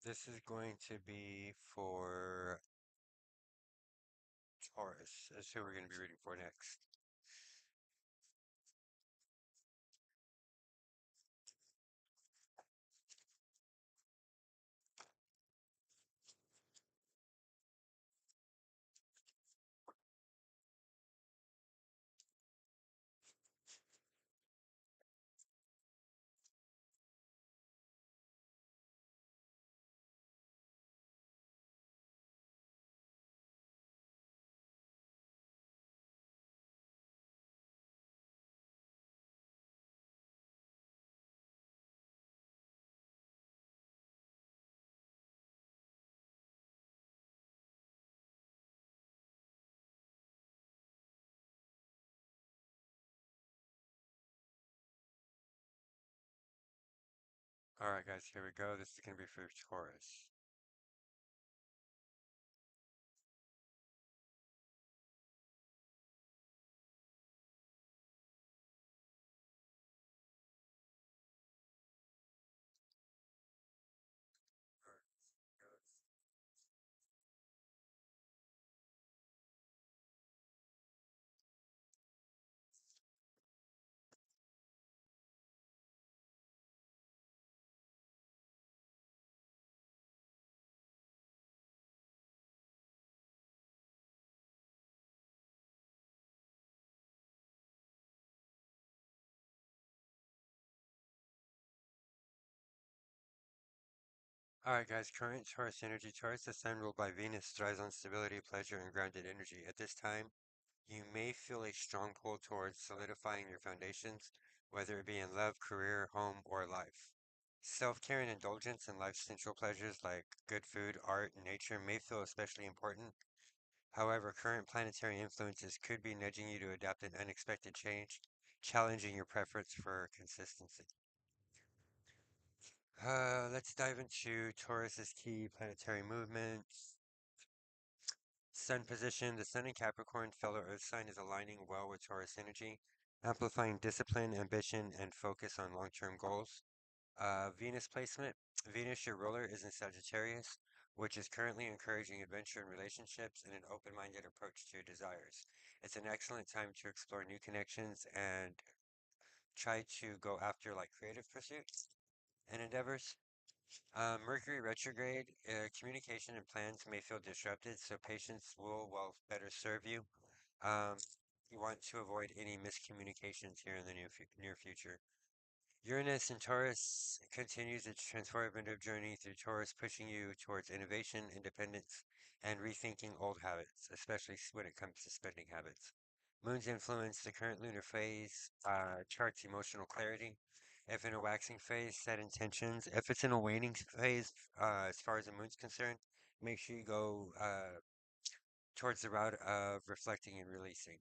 This is going to be for Taurus. That's who we're going to be reading for next. Alright, guys, here we go. This is going to be for Taurus. Alright, guys, current Taurus energy. Taurus, the sun ruled by Venus, thrives on stability, pleasure, and grounded energy. At this time, you may feel a strong pull towards solidifying your foundations, whether it be in love, career, home, or life. Self-care and indulgence in life's central pleasures like good food, art, and nature may feel especially important. However, current planetary influences could be nudging you to adapt an unexpected change, challenging your preference for consistency. Let's dive into Taurus's key planetary movements. Sun position. The Sun in Capricorn, fellow Earth sign, is aligning well with Taurus energy, amplifying discipline, ambition, and focus on long-term goals. Venus placement. Venus, your ruler, is in Sagittarius, which is currently encouraging adventure in relationships and an open-minded approach to your desires. It's an excellent time to explore new connections and try to go after like creative pursuits and endeavors. Mercury retrograde, communication and plans may feel disrupted, so patience will well better serve you. Um, you want to avoid any miscommunications here in the near future. Uranus in Taurus continues its transformative journey through Taurus, pushing you towards innovation, independence, and rethinking old habits, especially when it comes to spending habits. Moon's influence, the current lunar phase, charts emotional clarity. If in a waxing phase, set intentions. If it's in a waning phase, as far as the moon's concerned, make sure you go towards the route of reflecting and releasing.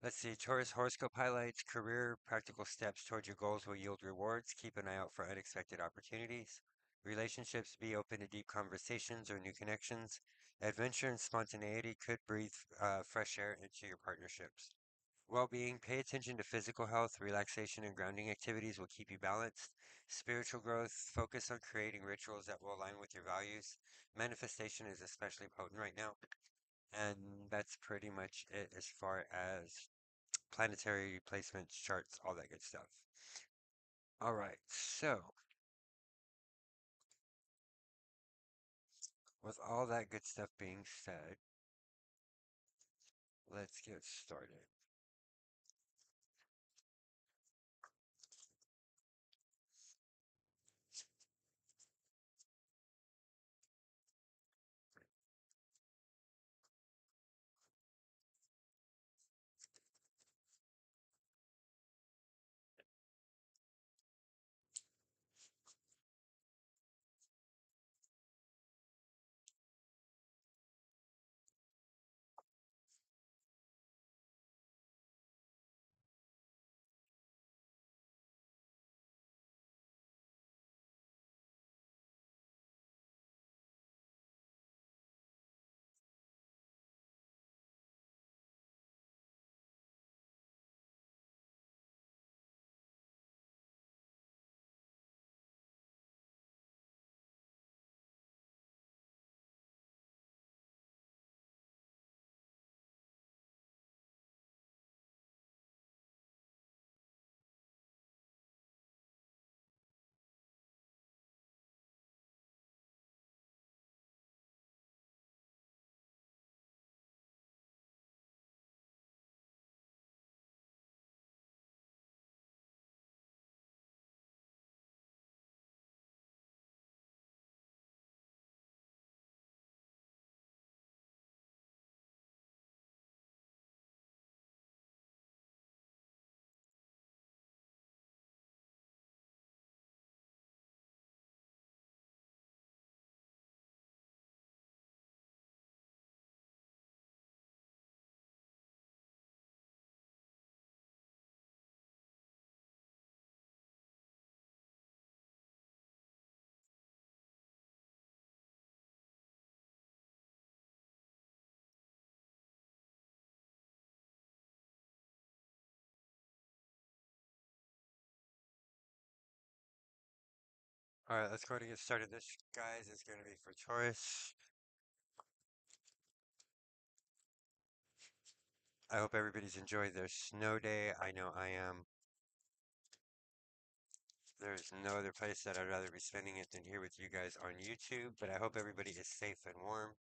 Let's see, Taurus horoscope highlights career, practical steps towards your goals will yield rewards. Keep an eye out for unexpected opportunities. Relationships, be open to deep conversations or new connections. Adventure and spontaneity could breathe fresh air into your partnerships. Well-being, pay attention to physical health, relaxation, and grounding activities will keep you balanced. Spiritual growth, focus on creating rituals that will align with your values. Manifestation is especially potent right now. And that's pretty much it as far as planetary placements, charts, all that good stuff. All right, so with all that good stuff being said, let's get started. All right, let's go ahead and get started. This, guys, is going to be for Taurus. I hope everybody's enjoyed their snow day. I know I am. There's no other place that I'd rather be spending it than here with you guys on YouTube, but I hope everybody is safe and warm.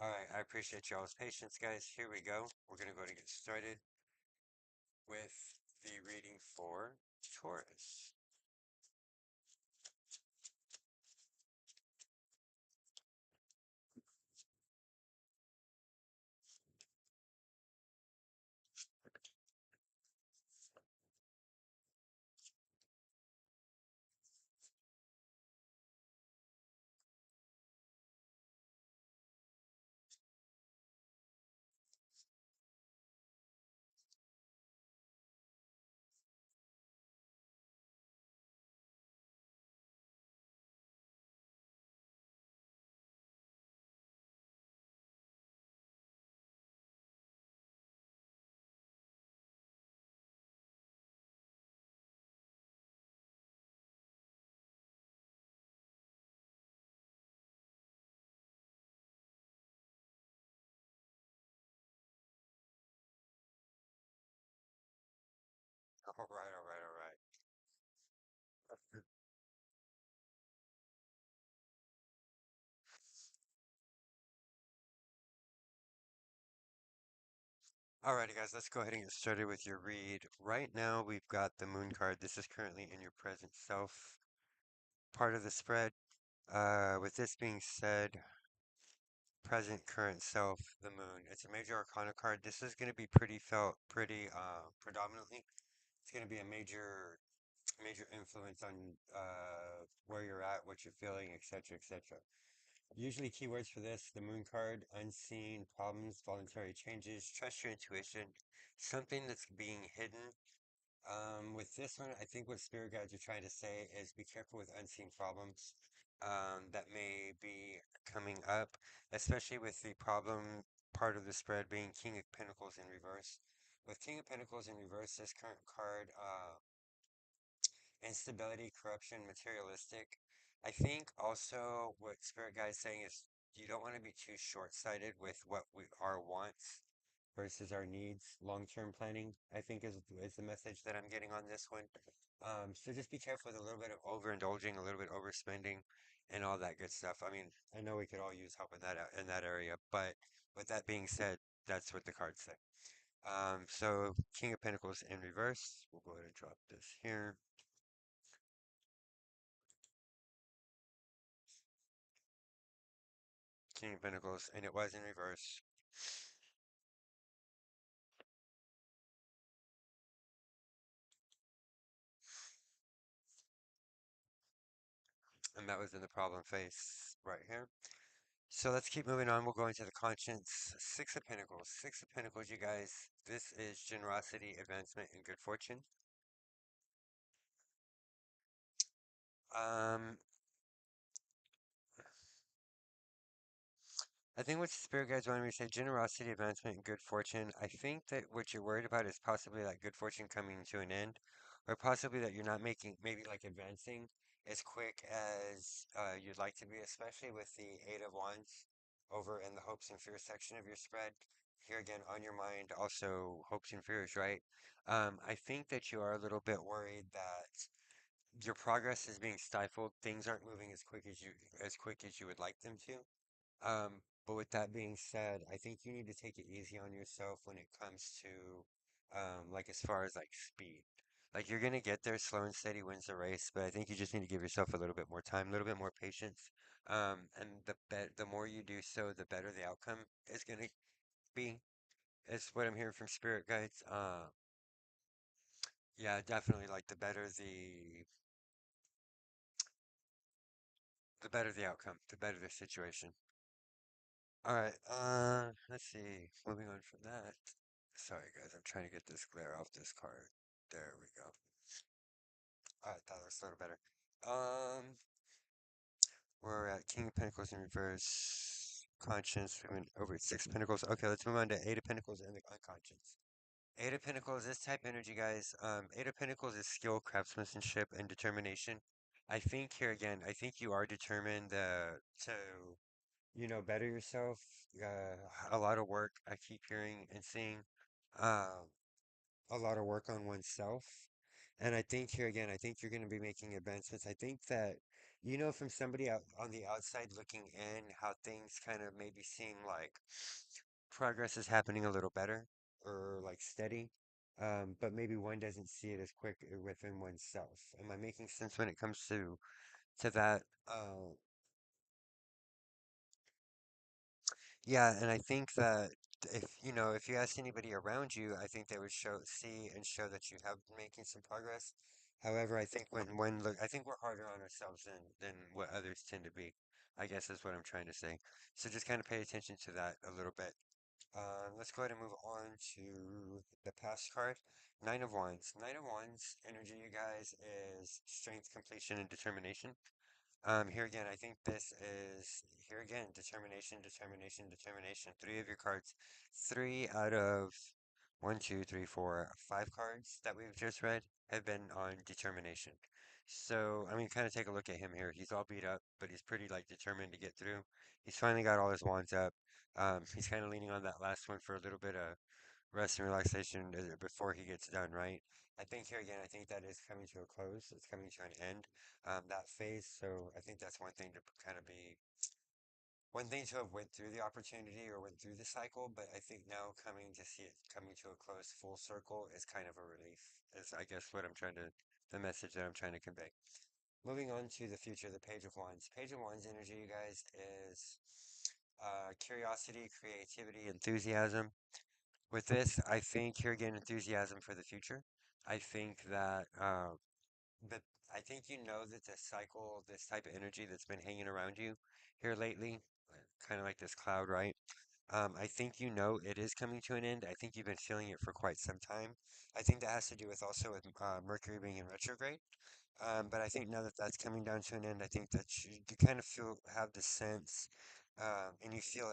All right, I appreciate y'all's patience, guys. Here we go. We're going to go ahead and get started with the reading for Taurus. All right, all right, all right. Alrighty, guys, let's go ahead and get started with your read. Right now, we've got the moon card. This is currently in your present self part of the spread. With this being said, present, current self, the moon. It's a major arcana card. This is going to be pretty felt pretty predominantly. It's going to be a major influence on where you're at, what you're feeling, etc., etc. Usually keywords for this, the moon card, unseen, problems, voluntary changes, trust your intuition, something that's being hidden. With this one, I think what spirit guides are trying to say is be careful with unseen problems that may be coming up, especially with the problem part of the spread being King of Pentacles in reverse. With King of Pentacles in reverse, this current card, instability, corruption, materialistic. I think also what Spirit Guide is saying is you don't want to be too short-sighted with what our wants versus our needs. Long-term planning, I think, is the message that I'm getting on this one. So just be careful with a little bit of overindulging, a little bit overspending, and all that good stuff. I mean, I know we could all use help in that area, but with that being said, that's what the cards say. So King of Pentacles in reverse. We'll go ahead and drop this here. King of Pentacles, and it was in reverse, and that was in the problem face right here. So let's keep moving on. We'll go into the conscience. Six of Pentacles. Six of Pentacles, you guys. This is generosity, advancement, and good fortune. Um, I think what Spirit Guides wanted me to say, generosity, advancement, and good fortune. I think that what you're worried about is possibly like good fortune coming to an end, or possibly that you're not making, maybe like advancing as quick as you'd like to be, especially with the Eight of Wands over in the hopes and fears section of your spread. Here again, on your mind, also hopes and fears, right? I think that you are a little bit worried that your progress is being stifled. Things aren't moving as quick as you would like them to. But with that being said, I think you need to take it easy on yourself when it comes to, like as far as like speed. Like you're gonna get there, slow and steady wins the race, but I think you just need to give yourself a little bit more time, a little bit more patience. And the more you do so, the better the outcome is gonna be. Is what I'm hearing from spirit guides. Yeah, definitely. Like the better the outcome, the better the situation. All right, let's see. Moving on from that. Sorry, guys, I'm trying to get this glare off this card. There we go. All right, that looks a little better. Um, we're at King of Pentacles in reverse. Conscience. We went over Six of Pentacles. Okay, let's move on to Eight of Pentacles and the unconscious. Eight of Pentacles, this type energy, guys. Eight of Pentacles is skill, craftsmanship, and determination. I think here again, I think you are determined to better yourself. A lot of work I keep hearing and seeing. Uh, a lot of work on oneself. And I think here again, I think you're going to be making advancements. I think that, from somebody out on the outside looking in, how things kind of maybe seem like progress is happening a little better or like steady. But maybe one doesn't see it as quick within oneself. Am I making sense when it comes to that? Yeah, and I think that if you ask anybody around you, I think they would see and show that you have been making some progress. However, I think when look, I think we're harder on ourselves than what others tend to be. I guess is what I'm trying to say. So just kind of pay attention to that a little bit. Let's go ahead and move on to the past card. Nine of Wands. Nine of Wands energy, you guys, is strength, completion, and determination. Here again, I think this is here again, determination, determination, determination. Three of your cards, three out of one, two, three, four, five cards that we've just read have been on determination. So, I mean, kind of take a look at him here. He's all beat up, but he's pretty like determined to get through. He's finally got all his wands up. He's kind of leaning on that last one for a little bit of rest and relaxation before he gets done, right? I think here again, I think that is coming to a close. It's coming to an end, that phase. So I think that's one thing to kind of be, one thing to have went through the opportunity or went through the cycle, but I think now coming to see it coming to a close full circle is kind of a relief, is I guess what I'm trying to, the message that I'm trying to convey. Moving on to the future, the Page of Wands. Page of Wands energy, you guys, is curiosity, creativity, enthusiasm. With this, I think here again, enthusiasm for the future. I think that I think you know that this cycle, this type of energy that's been hanging around you here lately, kind of like this cloud, right? I think you know it is coming to an end. I think you've been feeling it for quite some time. I think that has to do with also with Mercury being in retrograde. But I think now that that's coming down to an end, I think that you kind of feel have the sense, and you feel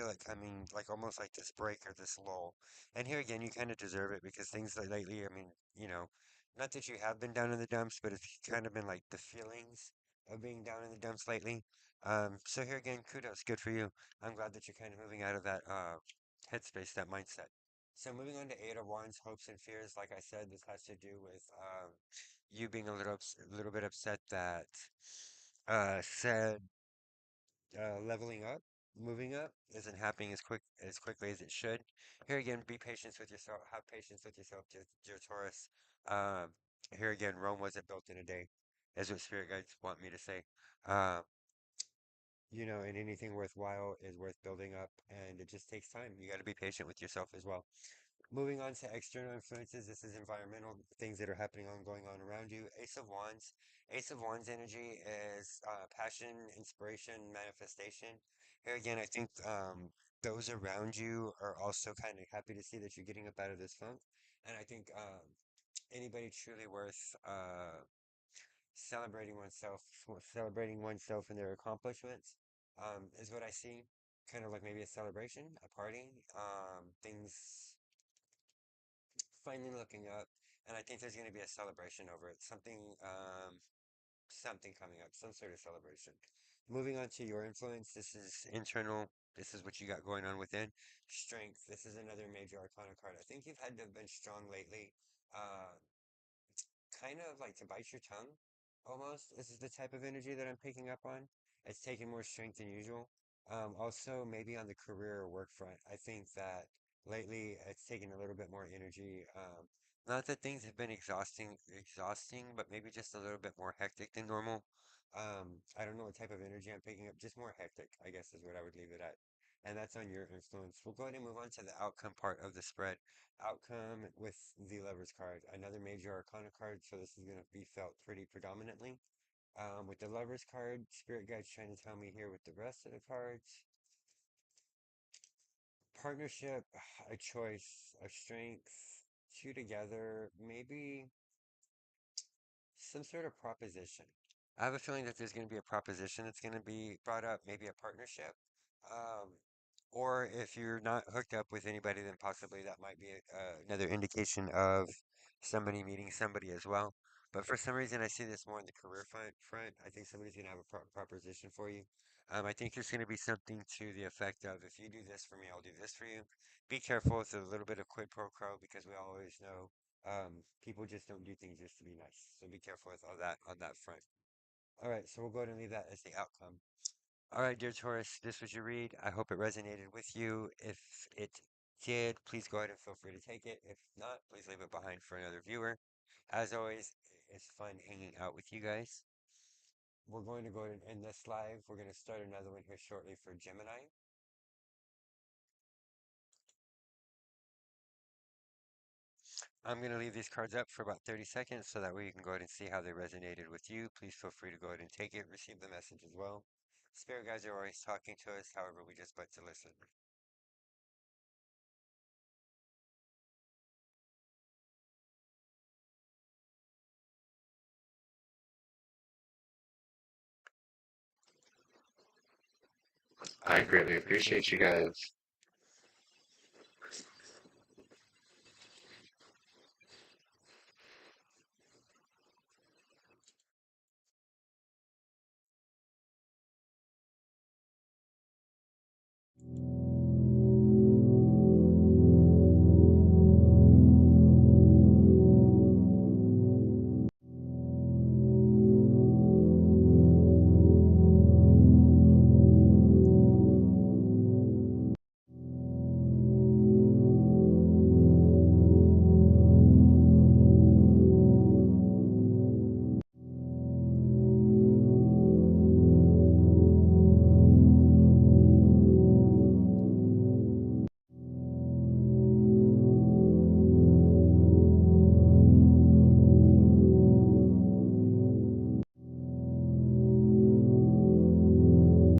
it coming like almost like this break or this lull. And here again, you kind of deserve it because things like lately, I mean, you know, not that you have been down in the dumps, but it's kind of been like the feelings of being down in the dumps lately. So here again, kudos, good for you. I'm glad that you're kind of moving out of that headspace, that mindset. So moving on to Eight of Wands, hopes and fears. Like I said, this has to do with you being a little bit upset that said leveling up, moving up, isn't happening as quickly as it should. Here again, be patient with yourself. Have patience with yourself, dear Taurus. Um, Here again, Rome wasn't built in a day, is what spirit guides want me to say. Uh, you know, and anything worthwhile is worth building up, and it just takes time. You got to be patient with yourself as well. Moving on to external influences, this is environmental things that are happening on going on around you. Ace of Wands. Ace of Wands energy is passion, inspiration, manifestation. Here again, I think those around you are also kind of happy to see that you're getting up out of this funk. And I think anybody truly worth celebrating oneself, celebrating oneself and their accomplishments is what I see. Kind of like maybe a celebration, a party, things finally looking up, and I think there's going to be a celebration over it. Something coming up, some sort of celebration. Moving on to your influence, this is internal. This is what you got going on within. Strength. This is another major arcana card. I think you've had to have been strong lately. Uh, Kind of like to bite your tongue, almost. This is the type of energy that I'm picking up on. It's taking more strength than usual. Also, maybe on the career or work front, I think that lately it's taken a little bit more energy. Not that things have been exhausting, but maybe just a little bit more hectic than normal. I don't know what type of energy I'm picking up, just more hectic, I guess is what I would leave it at. And that's on your influence. We'll go ahead and move on to the outcome part of the spread. Outcome with the Lover's card, another major arcana card, so this is going to be felt pretty predominantly. With the Lover's card, Spirit Guide's trying to tell me here with the rest of the cards. Partnership, a choice, a strength, two together, maybe some sort of proposition. I have a feeling that there's going to be a proposition that's going to be brought up, maybe a partnership. Um, or if you're not hooked up with anybody, then possibly that might be another indication of somebody meeting somebody as well. But for some reason, I see this more in the career front. I think somebody's going to have a proposition for you. I think there's going to be something to the effect of, if you do this for me, I'll do this for you. Be careful with a little bit of quid pro quo because we always know people just don't do things just to be nice. So be careful with all that on that front. All right, so we'll go ahead and leave that as the outcome. All right, dear Taurus, this was your read. I hope it resonated with you. If it did, please go ahead and feel free to take it. If not, please leave it behind for another viewer. As always, it's fun hanging out with you guys. We're going to go ahead and end this live. We're going to start another one here shortly for Gemini. I'm going to leave these cards up for about 30 seconds so that way you can go ahead and see how they resonated with you. Please feel free to go ahead and take it, receive the message as well. Spirit guides are always talking to us, however, we just but to listen. I I greatly greatly appreciate appreciate you you guys. guys.